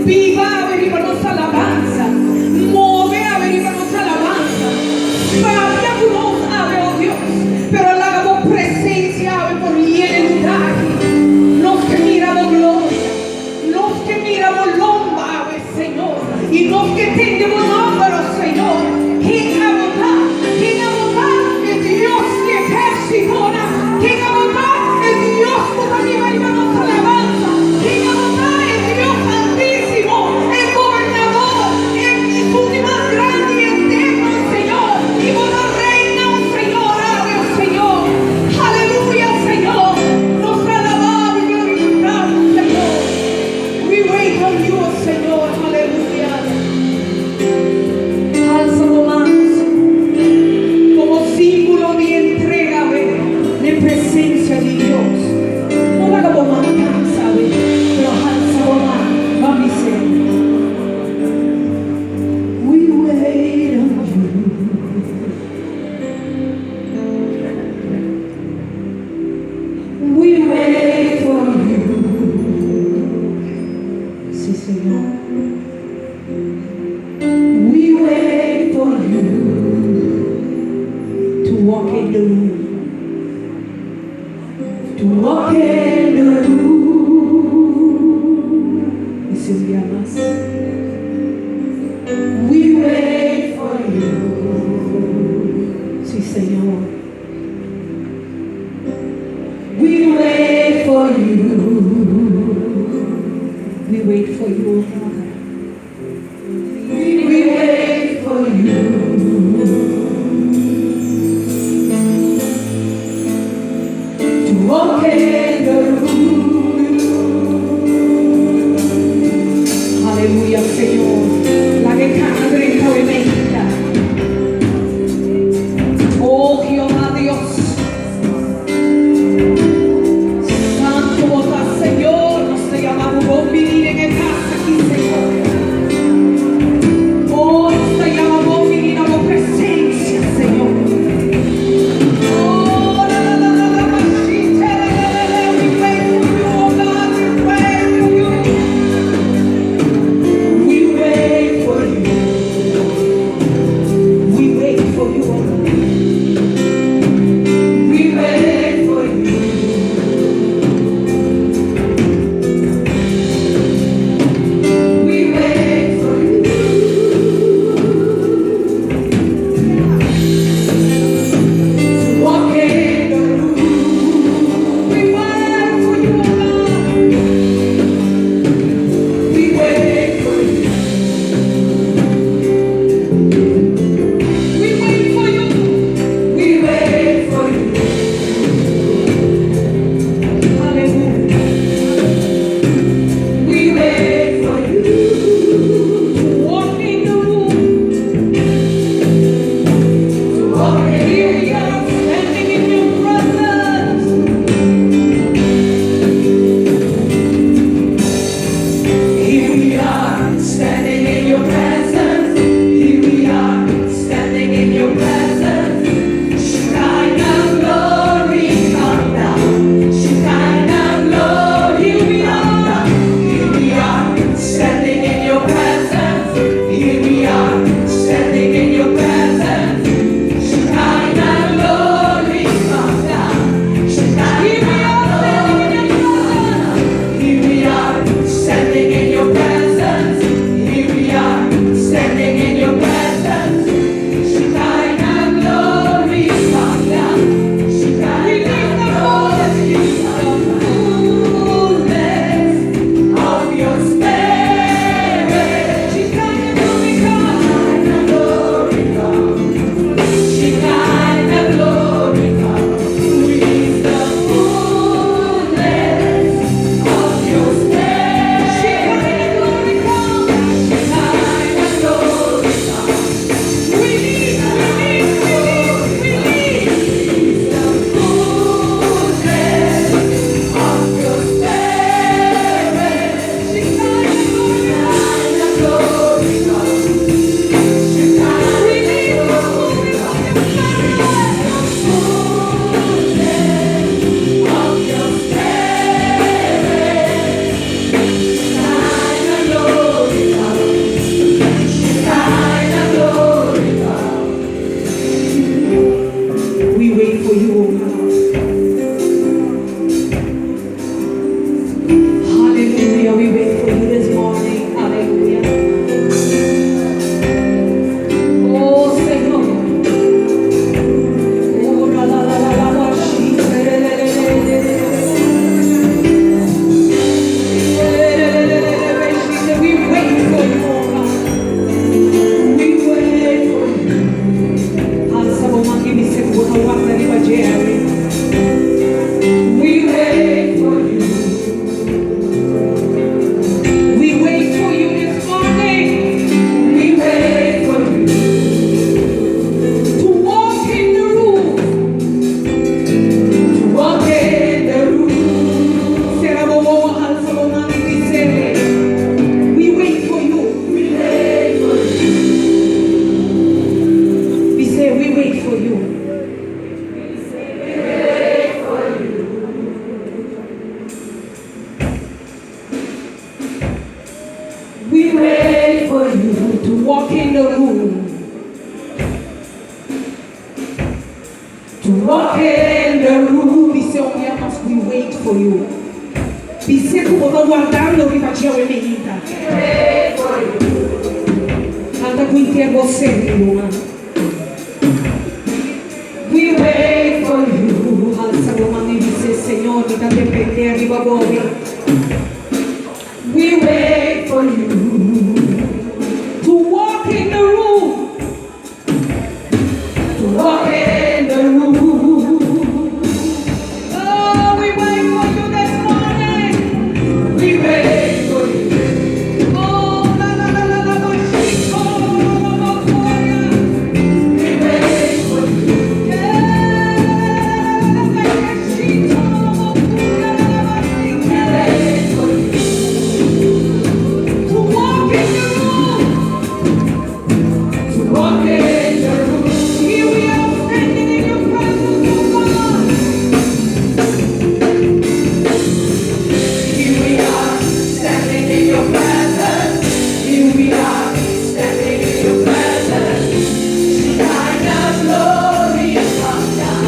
Viva, veniva nostra alabanza. Muove, veniva nostra alabanza. Cambia tu nos, ave, oh Dios. Pero la hagamos presencia, ave, por lleno lugares. Los que miramos gloria. Los que miramos lomba, ave, Señor. Y los que tenemos números, Señor. Quem a vontade é Deus que persegura. Quem a vontade é Deus que também vai levar nossa alabanza. Quem a vontade é Deus altíssimo, é governador, é tudo mais grande e eterno, Senhor. E você reina, Senhor, ave o Senhor. Aleluia, Senhor. Nos alabamos e glorificamos, Senhor. We wait on you, Senhor. Aleluia. Alza tus manos como símbolo de entrega, de presencia de Dios. No la hagamos más cansa, pero alza tu mano, va a mi ser. We wait on you. We wait for you. Sí, Señor. We wait for you to walk in the room. To walk in the room. Y si un día más. We wait for you. Sí, Señor. We wait for you. We wait for you, Father. We wait for you. To walk in the room. Aleluya, Señor. La que canta en cabementa. Oh, Jehová Dios. Santo vos, Señor. Nos te llamamos con vivir en el casa aquí, Señor. Oh, nos te llamamos vivir a tu presencia, Señor. Oh, we wait for you, oh God, we wait for you. We wait for you. We wait for you, oh God. We wait for you. We wait for you. To walk in the room. We wait for you, oh God. We wait for you. We wait for you. We wait for you. Hallelujah. We wait for you. To walk in the room. To walk in here we are standing in your presence. Here we are standing in your presence. Here we are standing in your presence. Shekinah glory come down. Shekinah glory come down. Here we are standing in your presence. Here we are standing in your presence. Shekinah glory come down. Shekinah glory come down. Here we are standing in your presence. Here you to walk in the room. To walk in the room. Dice, oh yeah, must we wait for you. Dice, tu sto guardando che facevo in vita. Canta qui che você, Luma. We wait for you. Alza la mano e dice, Signore, mi dà depende, arriva voi. We wait for you to walk in the room. To walk in the room. Oh, we wait for you this morning. We wait for you. Oh, la la la la la la, she called la la la. We wait for you. Yeah, la la la la, she called la la la. We wait for you. To walk in the room. To walk in the room. Here we are standing in your presence, oh God. Here we are standing in your presence. Here we are standing in your presence. Shekinah glory come down.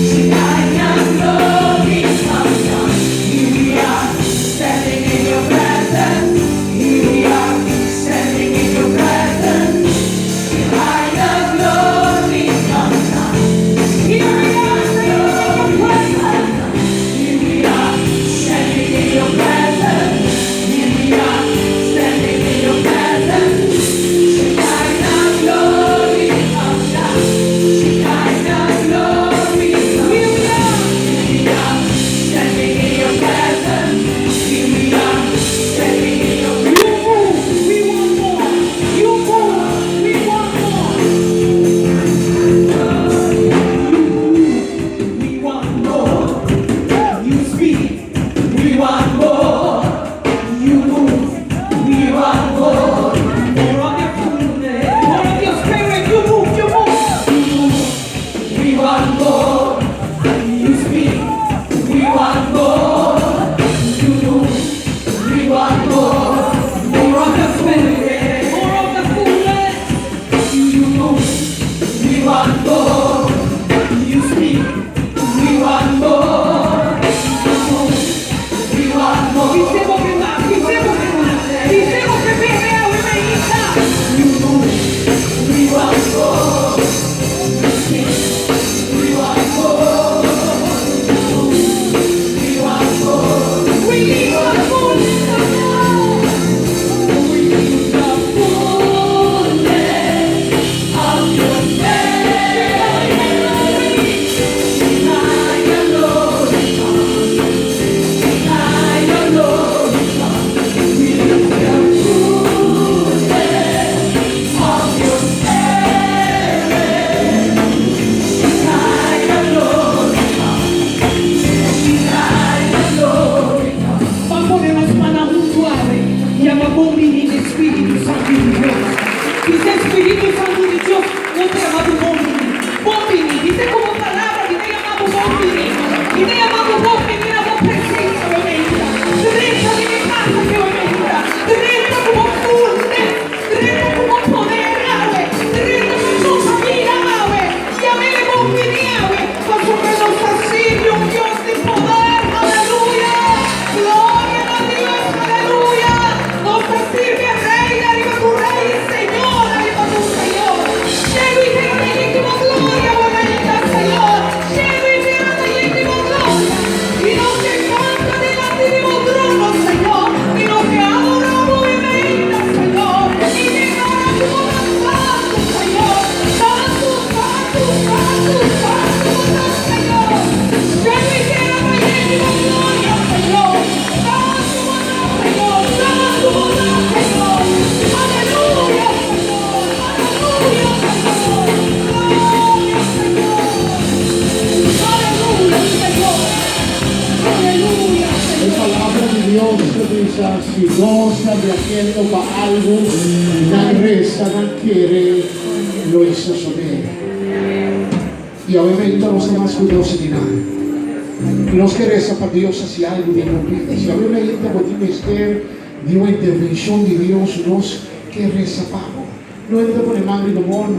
Shekinah glory come down. Here we are standing in your presence. Here we are standing in your presence. Shekinah glory come down. Here we are standing in your presence. Here we are standing in your presence. Here we are standing in your presence. Shekinah glory come down. Shekinah glory come down. Here we are standing in your presence. Here we are standing in your presence. You move, we want more. You move, we want more. We want more. You speak, we want more. You move, we want more. More of your fullness, more of your spirit. You move, you move. We want more. You speak, we want more. You move, we want more. More of the spirit, more of the fullness. You move, we want more. You speak, we want more. You move, we want more. Dicemos que más, dicemos que más, dicemos que pelea, we may eat that. You move, we want more. You speak, we want more. You move, we want more. We need the fullness of God. We need the fullness of your Va a poner las manos junto a él y a bombini del Espíritu Santo de Dios. Dice Espíritu Santo de Dios, no te llamamos bombini. Bombini, dice como palabra que te llamamos bombini. Y te llamamos bombini, la voz presencia de venida. Treta de mi casa que venida. Treta como fullness. Treta como poder, ave. Treta como familia, ave. Llámele bombini, ave. Para sobre nuestra sirve un Dios de poder. Aleluya. Gloria a Dios, aleluya. Nos sirve el Rey, arriba tu Rey, Señor, arriba tu Señor. Llego y quiero legítima gloria, buena Señor. Llego y quiero legítima gloria. Y nos que canta delante de tu trono, Señor. Y nos que adoramos y bendita, Señor. Y declara tu santo, Señor. Santo, santo, santo, santo, Señor. Llego y quiero legítima gloria, Señor. Santo, Señor. Santo, Señor. Aleluya, Señor. Aleluya, Señor. Gloria, Señor. Aleluya, Señor. Aleluya, La Señor. palabra de Dios que dice, si goza de haciendo para algo, no resta, no quiere, lo hizo sobre él. Y obviamente no estamos curiosos ni nada. Nós queremos para Deus assim algo de novidade. Se obviamente pode ter de uma intervenção de Deus, nós que reza, Papo. Noi ti poniamo in mano